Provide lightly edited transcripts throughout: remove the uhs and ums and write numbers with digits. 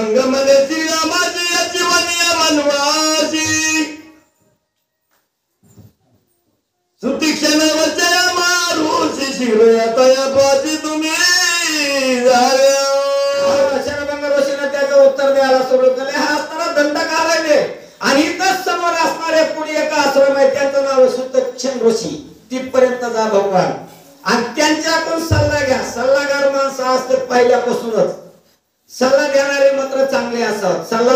अंगमने श्रीरामाची जीवनिया वनवासी सुतीक्षण वचया मारुसी शिरोया पाची तुम्ही शरभंग ऋषीने त्याचं उत्तर द्यायला सुरू केले. हा असताना दंडकारण्य आणि इथंच समोर असणारे पुढे एक आश्रम आहे त्याचं नाव सुतीक्षण ऋषी. तिथपर्यंत जा भगवान आणि त्यांच्याकडून सल्ला घ्या. सल्लागार माणसं असते पहिल्यापासूनच. सल्ला देणारे मात्र चांगले असतात. सल्ला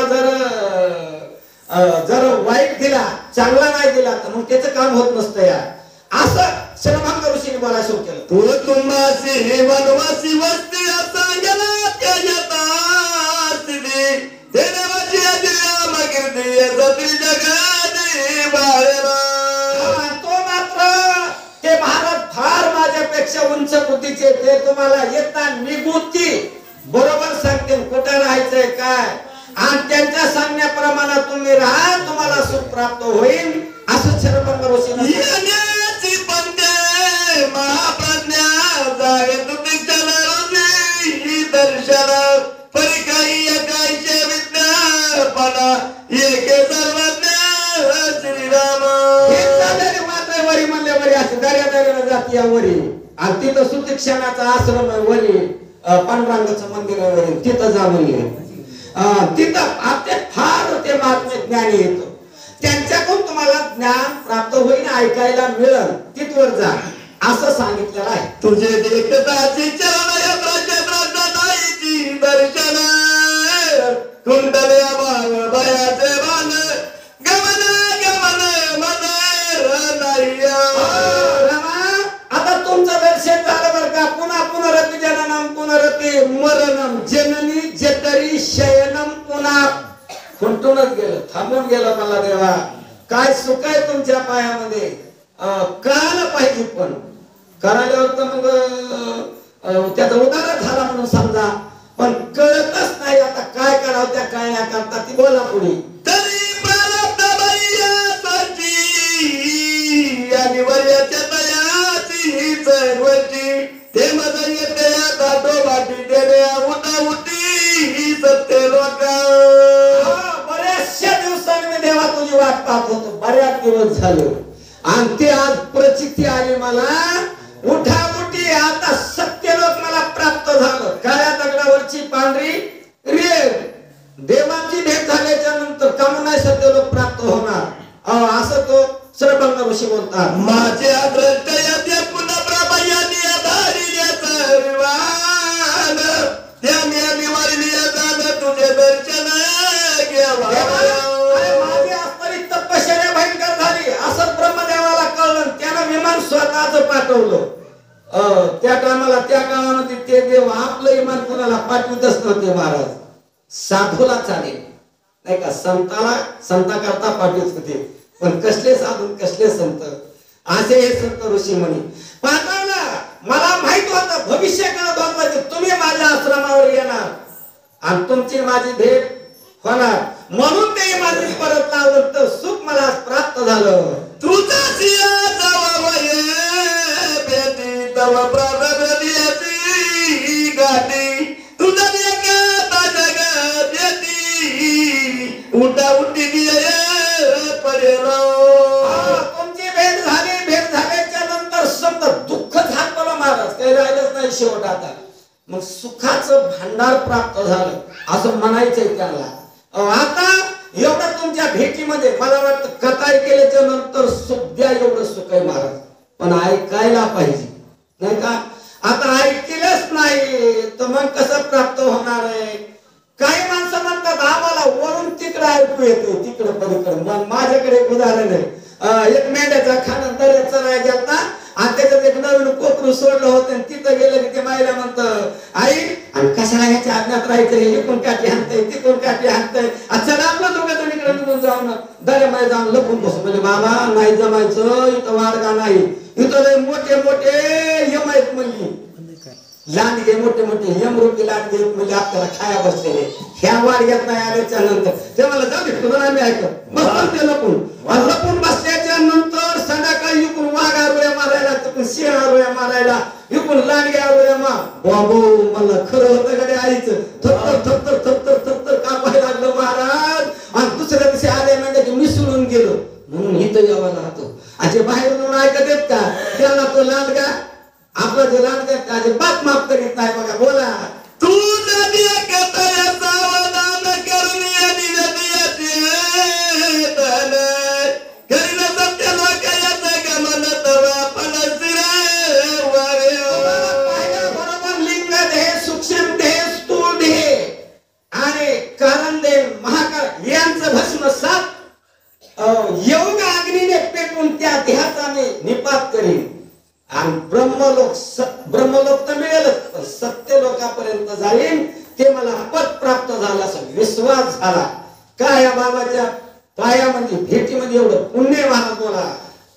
जर वाईट दिला चांगला नाही दिला तर मग त्याचं काम होत नसतं या. असं शरभंग ऋषीने बोलायला सुरू केलं. तू तुम्हासी हे वनवासी वस्ती सांगला त्याच्यातासी देवाची राम कीर्ती सती जगादी बाळेला. तो मात्र ते महाराज फार माझ्यापेक्षा उंच बुद्धीचे. ते तुम्हाला येता निगुती बरोबर सांगते कुठे राहायचंय काय आणि त्यांच्या सांगण्याप्रमाणे तुम्ही राहा तुम्हाला सुख प्राप्त होईल असं शरभंग ऋषीने महाप्रज्ञा जागत दर्शन परिकाई एकाशे विद्यापना एके सर्वज्ञ श्रीराम. मात्र वरी म्हणल्यावरी असे दर्या जाती वरी आणि तिथं सुतीक्षणाचा आश्रम आहे वरी. पांडुरंगाचं मंदिर आहे वरी तिथं जा म्हणले. तिथं फार ते महात्मे ज्ञानी येतो त्यांच्याकडून तुम्हाला ज्ञान प्राप्त होईल ऐकायला मिळेल तिथवर जा असं सांगितलेलं आहे. तुझे देखताची चरणाची दर्शन कुंडल्या बाळ बयाचे बाण गमन गमन मन आता तुमचं दर्शन झालं बरं का. पुन्हा पुनरती जननम पुनरती मरणम जननी जतरी शयनम पुन्हा खुंटूनच गेलं थांबून गेलं. मला देवा काय सुख आहे तुमच्या पायामध्ये कळायला पाहिजे पण करायल्यावर तर मग त्याचा उदाहरण झाला म्हणून समजा पण कळतच नाही. आता काय करावं त्या कळण्याकरता ती बोला पुढे. तरी प्रारब्ध बळीयाची आणि वर्याच्या तयाची सर्वची ते मजा येते दाटो बाटी देणे उठा उठी सत्य लोक. बऱ्याचशा दिवसांनी मी देवा तुझी वाट पाहत होतो. बऱ्याच दिवस झाले आणि ते आज प्रचिती आली मला उठा उठी आता सत्यलोक मला प्राप्त झालं. काळ्या दगडावरची पांढरी रेग देवाची भेट झाल्याच्या नंतर कामून नाही सत्यलोक प्राप्त होणार असं तो शरभंग ऋषी बोलतात. माझ्या दृष्ट येते पुन्हा प्रभयानी आधारिले सर्वान त्या मी निवारली जाण तुझे दर्शन घ्यावा. माझी असणारी तपश्चर्या भयंकर झाली असं ब्रह्मदेवाला कळलं. त्यानं विमान स्वतःच पाठवलं. त्या टायमाला त्या काळामध्ये ते देव आपलं विमान कोणाला पाठवतच नव्हते महाराज. साधूला चालेल नाही का संता करता पाठवत होते पण कसले साधू कसले संत असे हे संत ऋषी म्हणे पाठवला. मला माहित होतं भविष्य कळत होतं की तुम्ही माझ्या आश्रमावर येणार आणि तुमची माझी भेट होणार म्हणून ते माझी परत लावलं तर सुख मला प्राप्त झालं. तुझा सिया जवळ भेटी तव प्रारब्धी गाठी तुझा एका जगत येती उठा उठी तुमची भेट झाल्याच्या नंतर समजा दुःख झालं मला महाराज काही राहिलंच नाही शेवट. आता मग सुखाचं भांडार प्राप्त झालं असं म्हणायचंय त्याला. आता एवढं तुमच्या भेटीमध्ये मला वाटतं कथा केल्याच्या नंतर सुख द्या एवढं सुख आहे महाराज पण ऐकायला पाहिजे नाही का. आता ऐकलंच नाही तर मग कसं प्राप्त होणार आहे. काही माणसं म्हणतात आम्हाला वरून तिकडे ऐकू येते तिकडे पलीकडे. मग माझ्याकडे एक उदाहरण आहे. एक मेंढ्याचा खाणं दर्याचा राय गेलता आणि त्याच्यात एक नवीन कोकरू सोडलं होतं आणि तिथं गेलं की ते मायला म्हणतं आई आणि कशाला ह्याच्या आज्ञात राहायचं इकडून काठी हाणतंय तिकडून काठी हाणतंय चला आपलं दोघं जण इकडे निघून जाऊ ना दर्यामध्ये जाऊन लपून बसू. म्हणजे बाबा नाही जमायचं इथं वाडगा नाही इथं लय मोठे मोठे यम आहेत म्हणली लांडगे मोठे मोठे यमरूपी लांडगे म्हणजे आपल्याला खाया बसलेले ह्या वाडग्यात नाही आल्याच्या नंतर ते मला जाऊ दे आम्ही ऐकत बसतो ते लपून बसल्याच्या नंतर संध्याकाळी इकडून वाघ आरोळ्या मारायला तिकडून सिंह आरोळ्या मारायला इकडून लांडगे आरोळ्या मार बाबू मला खरं होतं कडे आईचं थत्तर थत्तर थत्तर थत्तर म्हणून इथं यावं लागतो. आणि जे बाहेरून ऐकत येत का त्याला तो लांडगा आपला जे लांडगा अजिबात माफ करीत नाही. बघा बोला तू नदी कतया सावधान करण्या निरदियाचे धन करीन सत्य लोकयाचे गमन तवा फलसिरे वारे. बरोबर लिंग देह सूक्ष्म देह स्थूल देह आणि कारण देह महाकाळ यांचं भस्म सात योग अग्नीने पेटून त्या देहाचा मी निपात करीन. आणि ब्रह्मलोक तर मिळेलच पण सत्य लोकांपर्यंत जाईन ते मला पद प्राप्त झाला असा विश्वास झाला. काय या बाबाच्या पायामध्ये भेटीमध्ये एवढं पुण्य महाराज बोला.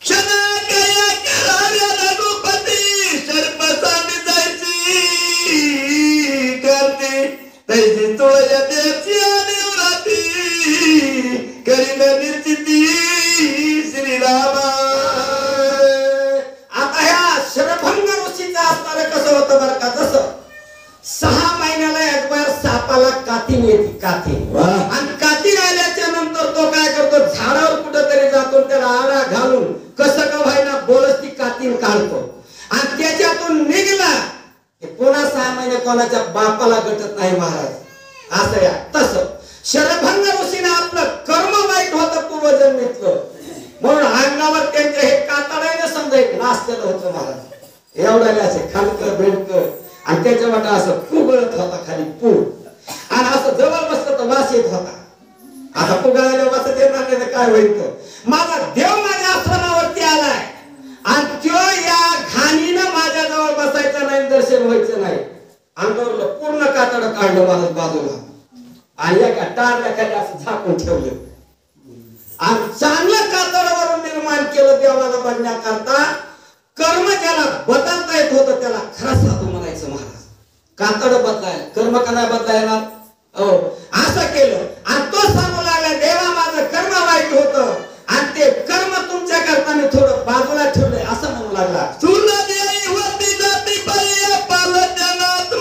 क्षण कया करार्या रघुपती शर्पसाने जायची करते तैसी तुळया देवची निवृत्ती करीन निर्चिती श्रीरामा. आता ह्या शरभंग ऋषीचा असणारं कसं होतं बरं का, जसं 6 महिन्याला एकबार सापाला कातीन येते कातीन. आणि कातीन आल्याच्या नंतर तो काय करतो झाडावर कुठेतरी जातो त्याला आळा घालून कसं का व्हायना बोलच ती कातीन काढतो. आणि त्याच्यातून निघला पुन्हा 6 महिने कोणाच्या बापाला गटत नाही महाराज. असं या तसं शरभंग ऋषीने आपलं कर्म वाईट होतं पूर्वजन्मीतलं म्हणून अंगावर त्यांचे हे कातडाने समजा एक नाचलेलं होतं महाराज. एवढ्याला असे खालकर बेंडकर आणि त्याच्या वाटा असं पुगळत होता खाली पूर आणि असं जवळ बसलं तर वास येत होता. आता पुगळायला बसत येणार नाही तर काय होईल तर माझा देव माझ्या आश्रमावरती आलाय आणि त्यो या घाणीनं माझ्या जवळ बसायचं नाही दर्शन व्हायचं नाही. अंगावरलं पूर्ण कातड काढलं महाराज बाजूला आणि एका टारल्या खाली असं झाकून ठेवलं आणि चांगलं कातडवरून निर्माण केलं देवाला बघण्याकरता. कर्म ज्याला बदलता येत होतं त्याला खरा साधू म्हणायचं महाराज. कातड बदलाय कर्म का नाही बदला येणार. असं केलं आणि तो सांगू लागला देवा माझं कर्म वाईट होतं आणि ते कर्म तुमच्या करता मी थोडं बाजूला ठेवलंय असं म्हणू लागला. तुला देई वरती जाती पर्या पाल जनात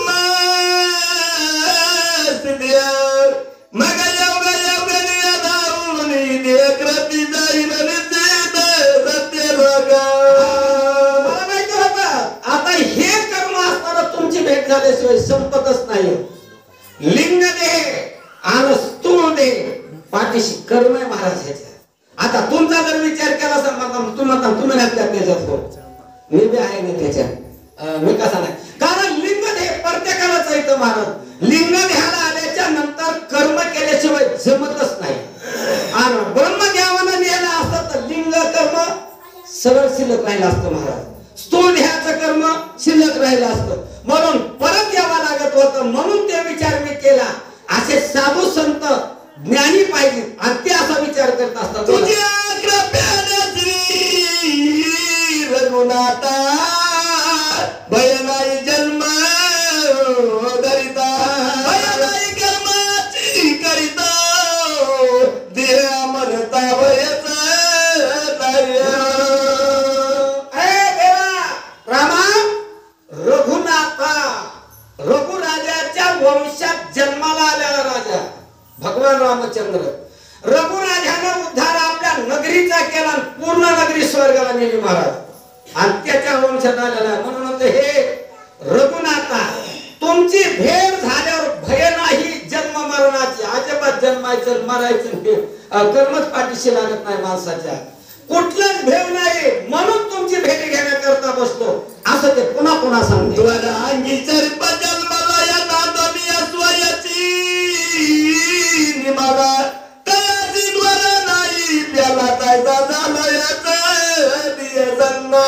मग एवढा एवढ्या धावून कृती जाईल सत्य लोका. मला माहिती होतं आता हे कर्म असताना तुमची भेट झाल्याशिवाय संपतच नाही. लिंग देह आणि स्थूल देह पाठीशी कर्म आहे महाराज ह्याच्या. आता तुमचा जर विचार केला असं तुम्ही नसल्या त्याच्यात मी बी आहे ना त्याच्यात मी कसा नाही. कारण लिंग देह प्रत्येकालाच येतं महाराज. लिंग देहाला आल्याच्या नंतर कर्म केल्याशिवाय जमतच नाही. आणि ब्रह्मज्ञानानं नेलं असतं तर लिंग कर्म सरळ शिल्लक राहिलं असतं महाराज. स्थूल देहाचं कर्म शिल्लक राहिलं असतं म्हणून परत यावं लागत होतं. म्हणून ते विचार मी केला असे साधू संत ज्ञानी पाहिजे आणि ते असा विचार करत असतात. तुझ्या कृपेने श्री रघुनाथा भय नाही जन्म धरिता भय नाही कर्माची करिता देह मरता भयच रामा रघुनाथा रघुराजाच्या वंशात जन्माला आलेला राजा भगवान रामचंद्र. रघुराजानं उद्धार आपल्या नगरीचा केला पूर्ण नगरी स्वर्गाला नेली महाराज आणि त्याच्या वंशात आलेला. म्हणून हे रघुनाथा तुमची भेट झाल्यावर भय नाही जन्म मरणाची. अजिबात जन्मायचं मरायचं कर्मच पाठीशी लागत नाही माणसाच्या. कुठलाच भेव नाही म्हणून तुमची भेट घेण्याकरता बसतो असं ते पुन्हा पुन्हा सांगतो. अंगी चर्प जन्मला या नादमी अस्वयाची निमाला तयाची द्वार नाही प्याला तायचा झाला याचं दियसन्ना.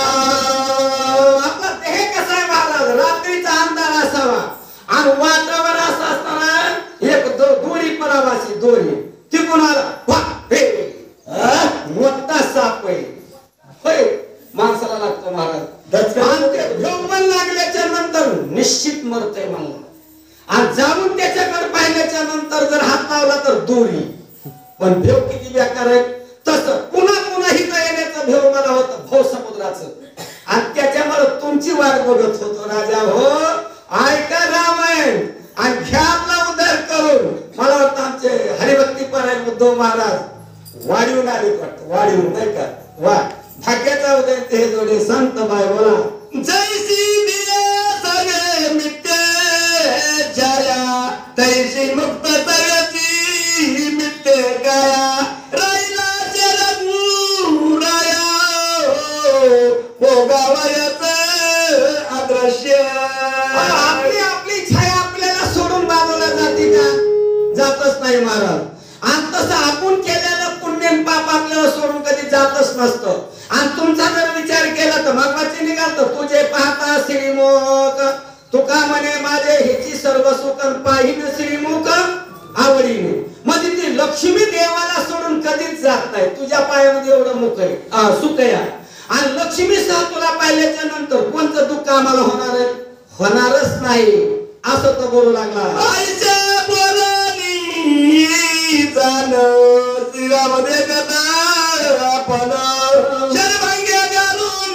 आपला देह कसा आहे महाराज रात्रीचा अंधार असावा आणि वातावरण असं असताना एक दोरी परावाची दोरी ती कोणाला मोठा साप आहे माणसाला लागतो महाराज. आणि ते भेवण लागल्याच्या नंतर निश्चित मरतय मला आणि जाऊन त्याच्याकडे पाहिल्याच्या नंतर जर हात लावला तर दोरी. पण भेव किती बेकार आहे. तसं पुन्हा पुन्हा हिथं येण्याचं भेव मला होतं भव समुद्राचं आणि त्याच्यामुळे तुमची वाट बघत होतो राजा. हो ऐका रामायण आणि घ्या आपला उद्धार करून. मला वाटतं आमचे हरिभक्ती परायण उद्धव महाराज वाढीहून आले वाटतं, वाढीहून नाही का? वा भाग्याचा उदय ते जोडे संत बाय बोला. जैसी दिया सगळे मित्ते छाया तैसी मुक्त सगळी मित्ते गाया राहिला रघु राया भोगावयाच अदृश्य. आपली आपली छाया आपल्याला सोडून बाजूला जाते का? जातच नाही महाराज. आणि तसं आपण केलेलं पुण्य आणि पाप आपल्याला सोडून कधी जातच नसतं. आणि तुमचा जर विचार केला तर मगवाची निघालतं तुझे पाहता श्रीमुख तुका म्हणे माझे ह्याची सर्व सुख पाहिन श्रीमुख आवडीने. म्हणजे ती लक्ष्मी देवाला सोडून कधीच जात नाही. तुझ्या पायामध्ये एवढं मुख आहे, सुख आहे. आणि लक्ष्मीसह तुला पाहिल्याच्या नंतर कोणतं दुःख आम्हाला होणार आहे? होणारच नाही असं तो बोलू लागला. आईच्या बोलानी जाणं श्रीरामध्ये कथा आपण शरभंग्या घालून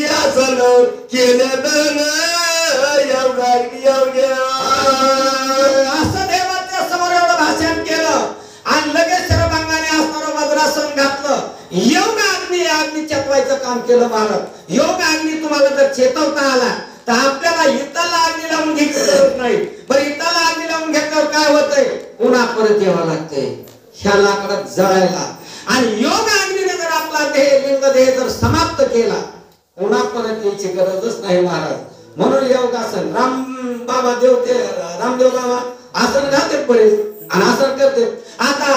आसन केले दन योग्य असं देवाच्या समोर एवढं भाषण केलं आणि लगेच शरभंगाने असणारं वज्रासन घातलं. योग अग्नी चेतवायचं काम केलं महाराज. योग अग्नी तुम्हाला जर चेतवता आला तर आपल्याला इताला अग्नी लावून घ्यायची गरज नाही. बरं इताला अग्नी लावून घेतल्यावर काय होतंय? पुन्हा परत यावं लागतंय ह्या लाकडात जळायला. आणि योग अग्नीने जर आपला लिंग देह जर समाप्त केला पुन्हा परत यायची गरजच नाही महाराज. म्हणून योगासन बाबा देवते रामदेव बाबा आसन घालते बरेच आणि आसन करते. आता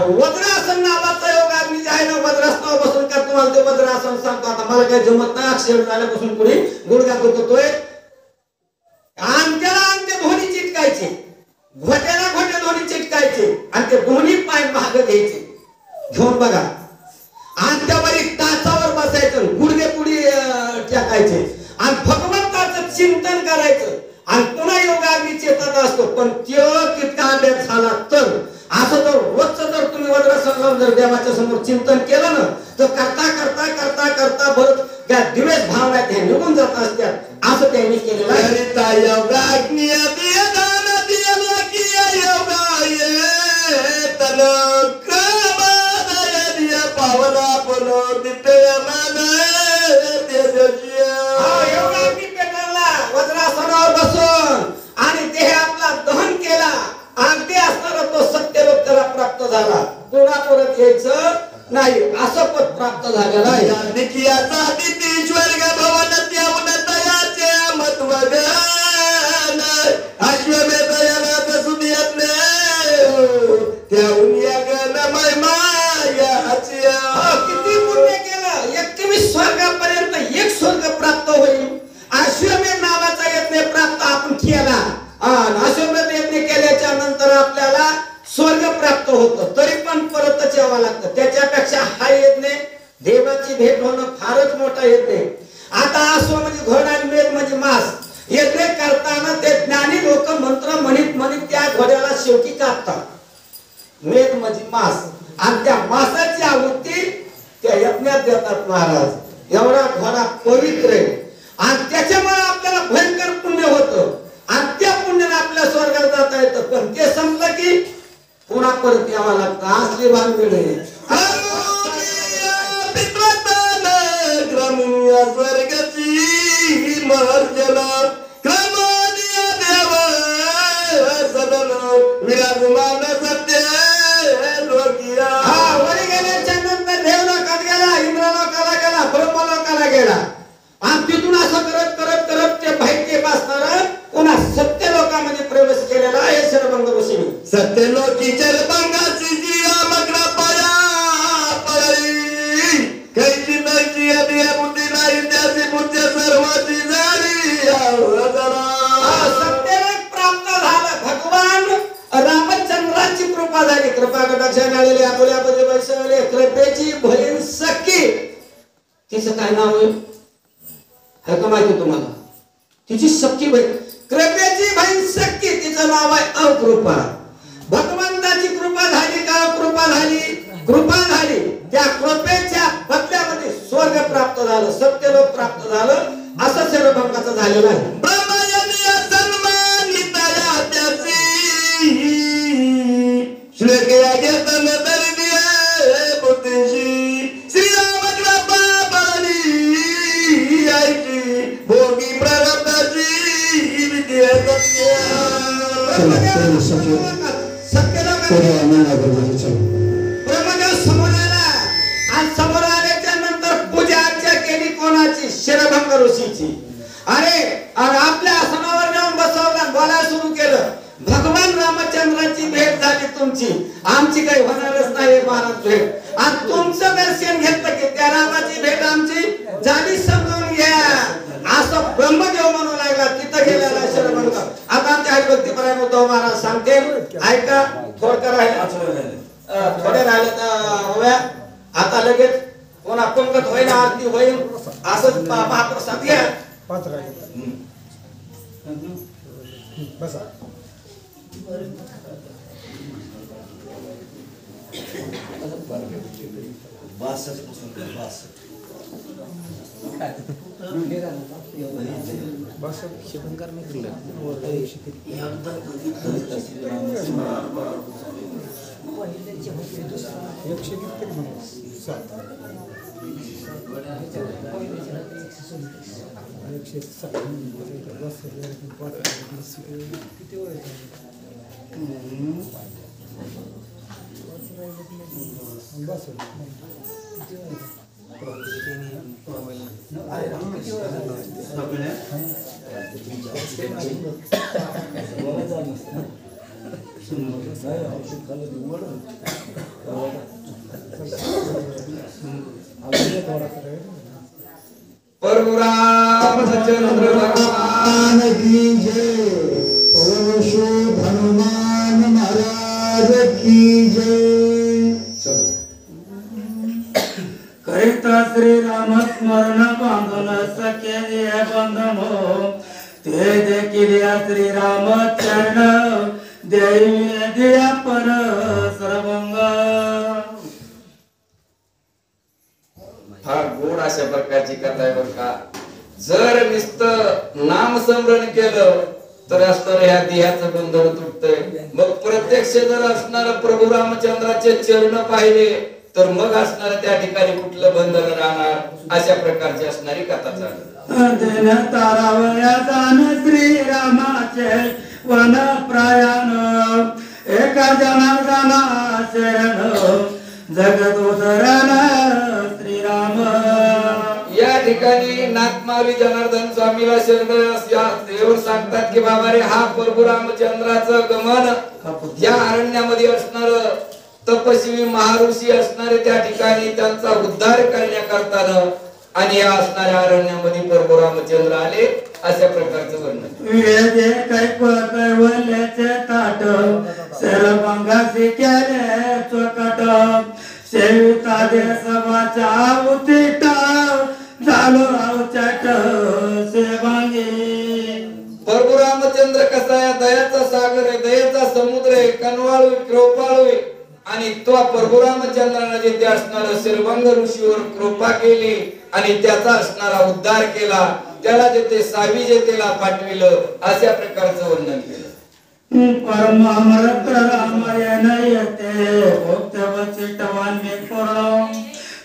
वज्रासन नावाचा योग अग्नी जे आहे ना वज्रासनावर बसून का तुम्हाला ते वज्रासन सांगतो. आता मला काही जमत नाही. ऍक्सिडेंट झाल्यापासून कुणी गुडघ्यात दुखतोय आणि त्याला अंगठे दोन्ही चिटकायचे, घोट्याला घोटे दोन्ही चिटकायचे आणि ते दोन्ही पाय मागे घ्यायचे घेऊन बघा आणि त्यावर एक टाचावर बसायचं, गुडघे पुढे टाकायचे आणि भगवंताचं चिंतन करायचं आणि पुन्हा योगाग्नी चेतत असतो. पण त्यो तितका अभ्यास झाला तर असं जर रोजचं जर तुम्ही वज्रासन लावून जर देवाच्या समोर चिंतन केलं ना तर करता करता करता करता बरं त्या दिवस भावना त्या निघून जात असतात असं त्यांनी केलेलं आहे. योगाग्नी पावला बोलो वज्रासनावर बसून आणि देह आपला दहन केला आणि ते असणारा तो सत्यलोक त्याला प्राप्त झाला. पुन्हा परत यायचं नाही असं पद प्राप्त झालेलं आहे. स्वर्ग भवन त्याचे महत्व अश्वमेध सुदियत्ने त्याहून या गण महिमा किती पुण्य केलं 21 स्वर्गापर्यंत एक स्वर्ग प्राप्त होईल. अश्वमेध नावाचा यज्ञ प्राप्त आपण केला. अश्वमेध यज्ञ केल्याच्या नंतर आपल्याला स्वर्ग प्राप्त होतं. तरी पण परतच यावं लागतं. त्याच्यापेक्षा हा यज्ञ देवाची भेट होणं फारच मोठा यज्ञ. आता अश्व म्हणजे घोडा आणि मेध म्हणजे मास. यज्ञ करताना ते ज्ञानी लोक मंत्र म्हणित म्हणित त्या घोड्याला शेवटी कापतात. मेध म्हणजे मास आणि त्या मासाची आहुती त्या यज्ञात देतात महाराज. एवढा घोडा पवित्र आहे आणि त्याच्यामुळे आपल्याला भयंकर पुण्य होतं आणि त्या पुण्याने आपल्या स्वर्गात जाता येतं. पण ते संपलं की पुन्हा परत यावं लागतं. असली भानगड आहे. स्वर्गाची महर्जना क्रमोदिया देव सदन विराजमान सत्य लोकिया. वरी गेल्याच्या नंतर देवलोकात गेला, इंद्रलोकाला गेला, ब्रह्मलोकाला गेला आणि तिथून असं करत करत करत ते भाग्य बसणार पुन्हा सत्य लोकामध्ये प्रवेश केलेला आहे शरभंग ऋषीने. सत्यलोकी चरभंगाची जी मग्न पाया पडली कैची नैची अदिया बुद्धी नाही त्याची बुद्धी सर्वाची झाली. सत्यलोक प्राप्त झालं. भगवान रामचंद्राची कृपा झाली. कृपा कटाक्षाने आलेले आपुल्यामध्ये बैसवले कृपेची बहीण सखी. तिचं काय नाव आहे हे का माहिती तुम्हाला? तिची सख्खी बहीण कृपेची बहीण सख्खी तिचं नाव आहे अकृपा. भगवंताची कृपा झाली का कृपा झाली? कृपा झाली. त्या कृपेच्या बदल्यामध्ये स्वर्ग प्राप्त झालं, सत्यलोक प्राप्त झालं. असं शरभंगाचं झालेलं आहे. ब्रह्मयनीय सन्मानित त्याची श्लोकया घेतन ब्रह्मदेव समोर आला आणि समोर आल्याच्या नंतर पूजा अर्चा केली कोणाची? शरभंग ऋषीची. अरे आपल्या आसनावर जाऊन बसवला, बोलायला सुरू केलं. भगवान रामचंद्राची भेट झाली तुमची, आमची काही होणारच नाही महाराज भेट. आणि तुमचं दर्शन घेतलं की त्या रामाची भेट आमची झाली, समजून घ्या असं ब्रह्मदेव म्हणू लागला. तिथं गेलेला शरभंग. आता आमच्या हरिभक्तीपरायण उद्धव महाराज सांगते, ऐका. थोडं राहिलं, थोडे राहिले तर आता लगेच कोणा पंगत होईल, आरती होईल. असंच महाप्रसाद घ्या. बसा. परशुरामचंद्र भगवान की जय. पवन हनुमान महाराज की जय. करिता श्री राम स्मरण बांधून सखे जे बंधनो ते देखील श्री राम चरण देवी दिया पर सरभंग. फार गोड अशा प्रकारची कथा आहे बरं का. जर नुसतं नामस्मरण केलं तर असणार ह्या देहाचं बंधन तुटतंय. मग प्रत्यक्ष जर असणार प्रभू रामचंद्राचे चरण पाहिले तर मग असणार त्या ठिकाणी कुठलं बंधन राहणार. अशा प्रकारची असणारी कथा चालू. दिन तारावया दान श्री रामाचे वन प्रयाण एका जनार्दना शरण जगत उतरण श्रीराम. या ठिकाणी नाथमाऊली जनार्दन स्वामीला शरण देऊन सांगतात की बाबा रे, हा प्रभू रामचंद्राचं गमन या अरण्यामध्ये असणार तपस्वी महाऋषी असणारे त्या ठिकाणी त्यांचा उद्धार करण्याकरता आणि या असणाऱ्या अरण्यामध्ये प्रभू रामचंद्र आले. अशा प्रकारचं वर्णन. वेदे कैवल्याचे ताट सरभंगासी केले चोकट सेविता दे सभाच्या उतिट झालो अवचट सेवांगी. प्रभू रामचंद्र कसा आहे? दयाचा सागर आहे, दयाचा समुद्र आहे, कनवाळू कृपाळू आहे. आणि तो प्रभू रामचंद्राने जे ते असणारा शरभंग ऋषीवर कृपा केली आणि त्याचा असणारा उद्धार केला. त्याला जे ते सावी जे त्याला पाठविलं. अशा प्रकारचं वर्णन केलं. परमामृत रामायण येते भोक्तवचित वाल्मिक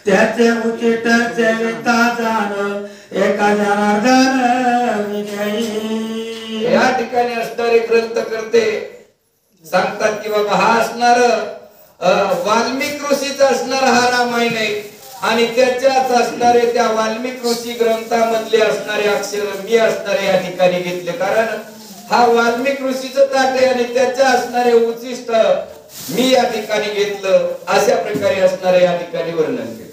त्याचे उचित सेविता जाण एका जनार्दन विजयी. या ठिकाणी असणारे ग्रंथ करते सांगतात की बाबा हा असणार वाल्मिक ऋषीचा असणार हा रामायण आहे. आणि त्याच्याच असणारे त्या वाल्मिक ऋषी ग्रंथामधले असणारे अक्षर मी असणारे या ठिकाणी घेतले. कारण हा वाल्मिक ऋषीचं ताट आहे आणि त्याच्या असणारे उचिष्ट मी या ठिकाणी घेतलं. अशा प्रकारे असणारे या ठिकाणी वर्णन केलं.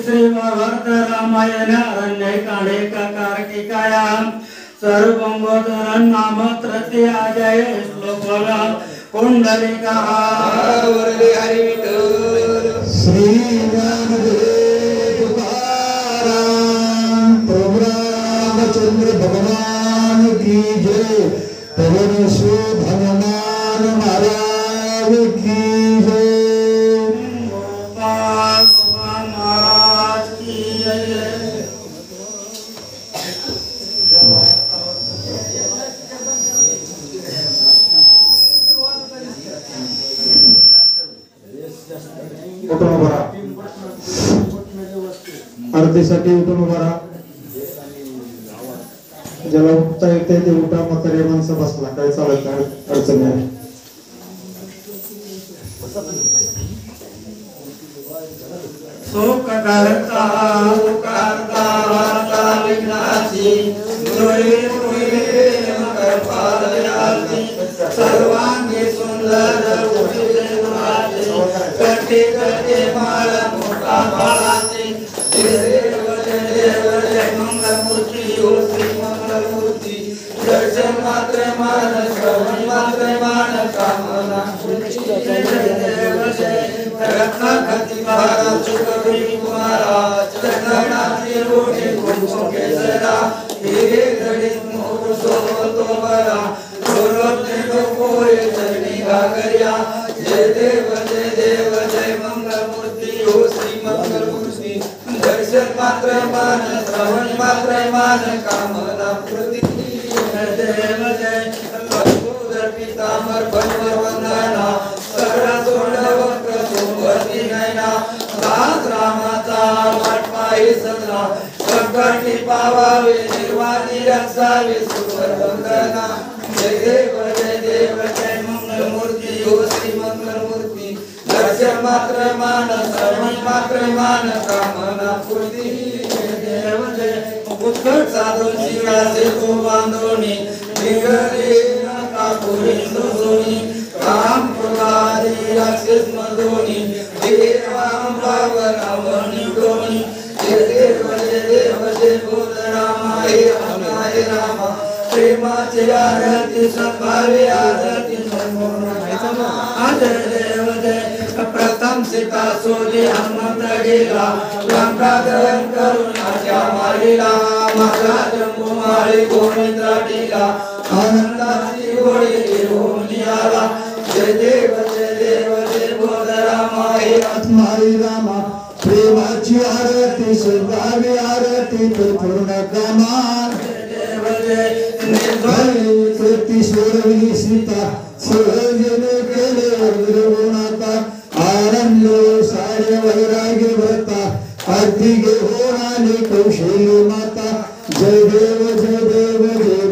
श्री महाभारत रामायण अरण्य काढे कार्तिकाया सर्वंगोदरन नाम तृतीय अजय श्लोकोला कुंडलिका वरदे हरी विठ्ठल. श्री रामदेव तुकाराम. प्रभु रामचंद्र भगवान की जय. पवन सुत हनुमान महाराज की जय. गोपाल भगवान महाराज की जय. उठून उभा राहा. आरतीसाठी उठून उभा राहा. ज्याला उठता येते ते उठा, म्हातारे माणसं बसला, काय चालत नाही, अडचण नाही. सुख करता वार्ता विघ्नाची मुरळी कृपादयाची सर्वांगी सुंदर कटी कटी माळ मोठा बाळाची देव जय मंगलमूर्ती हो श्री मंगलमूर्ती दर्शन मात्र मान श्रवण मात्र मान कामना देव जय रत्नाखती महाराज कवी कुमाराज चंदनाची रोटी कुंकुम केसरा हिरे जडित मोर सोबतो बरा गोरवते डोकोरे चरणी घागरिया जय देव जय मंगलमूर्ती हो श्री मंगलमूर्ती दर्शन मात्र मान श्रवण मात्र मान कामना पूर्ती देव जय पितांबर भगवर वंदना सगळा सोडवक सोबती नैना दास रामाचा वाटपाई सदना संकटी पावावे निर्वाणी रक्षावे सुवर वंदना जय देव जय मंगलमूर्ती हो श्री मंगलमूर्ती दर्शन मात्र मान श्रवण मात्र मान कामना पूर्ती देव जय उत्कट साधून शिवाचे तो बांधोनी निगरे कापुरी सुसोनी काम प्रवादी राक्षस मधोनी देवाम पावनावनी डोनी जय बोध रामा हे रामा प्रेमाची आरती सद्भावे आरती देव जय प्रथम सीता सोली हनुमंत गेला लंकादहन करुणाच्या मारीला माझा जंबुमाळी गोविंद्राटीला आनंदाची होळी घेऊन आला जय देव बोध रामा हे आत्माई रामा प्रेमाची आरती सद्भावे आरती पूर्ण कमान कृती सोडवली सीता सहजने केले गुरुनाथा आनंद सारे वैराग्य भरता आरती घेऊन आली कौशल्य माता जय देव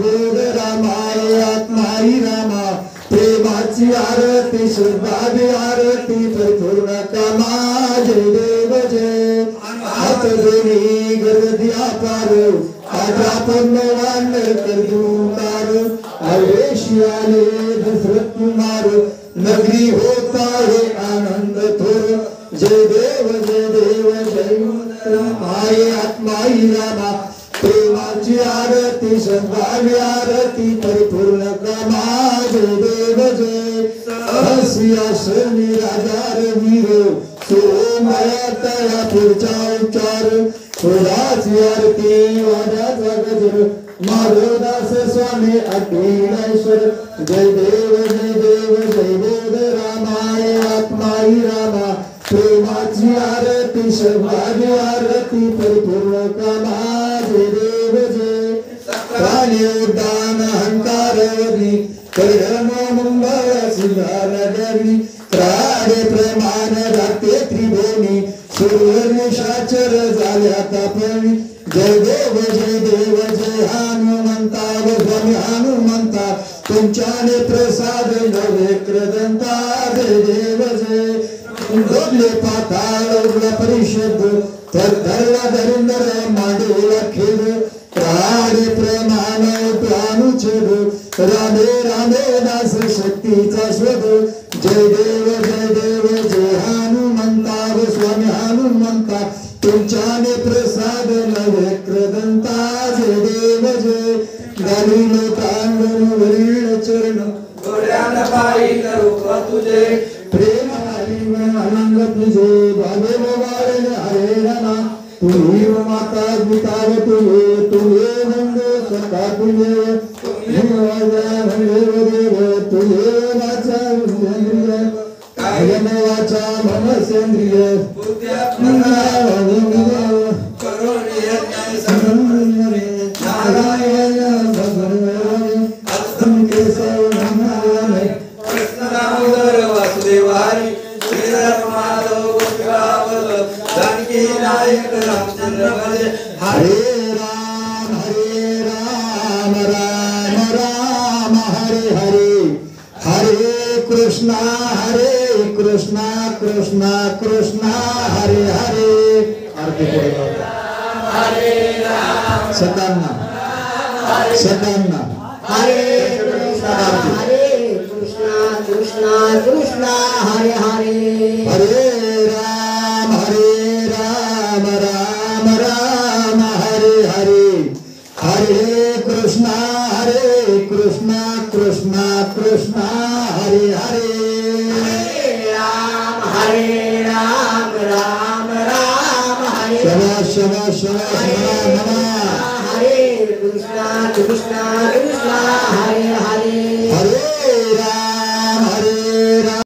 बोध रामाय आत्माई रामा प्रेमाची आरती सद्भावे आरती पूर्ण कमा जय देव जय हात जोडी गर्दी पार आजा पुण्यवान करदूतार आवेशियाले दशरथ कुमार नगरी होता है आनंद थोर जय देव जय माई आत्माई रामा प्रेमाची आरती सद्भावी आरती परिपूर्ण कमा जय देव जय हसियासनी राजा वीर सोमया तया पुढचा उच्चार थोडाची आरती वाड्याचा गजर माधवदास स्वामी अखिलेश्वर जय देव जय बोध रामाय आत्माई रामा प्रेमाची आरती सद्भावी आरती परिपूर्ण कामा जय देव जय प्राणी उड्डाण अहंकारवली कर्म मंगळ सिंगार डरली प्राणे प्रमाण राते त्रिभुवनी सूर्यनिशाचर झाल्या तापणी जय देव जय हनुमंता स्वामी हनुमंता तुमच्याने प्रसाद नवे क्रदंता जय देव जय डोले पाताळ परिषद धरला धरिंदर मांडूला खेळ प्राणे प्रमाण प्राणुच्छेद रामे दास शक्तीचा शोध जय देव जय हनुमंता स्वामी हनुमंता तुमच्याने प्रसाद नवे क्रदंता जय देव जय गालीलो तांगण वरील चरण गोड्यान पायी करू तुझे प्रेम आनंद तुझे बाबे मोबाईल हरे रामा तुम्ही माता पिता तुझे नंद सखा तुझे तुझे वाचा वाचा मम सेंद्रिय नारायण भगवान अस्तम केशव नारायण कृष्ण दामोदर वासुदेवारी श्रीराम माधव गोपिकावल जानकी नायक रामचंद्र भजे हरे राम कृष्णा कृष्णा कृष्णा हरे हरे आरती पुढे लावतो. सकांना हरे कृष्णा कृष्णा कृष्णा हरे हरे हरे राम राम राम हरे हरे हरे कृष्णा कृष्णा कृष्णा हरे हरे राम राम हरे शबाश नमः हरे कृष्णा कृष्णा हरे हरे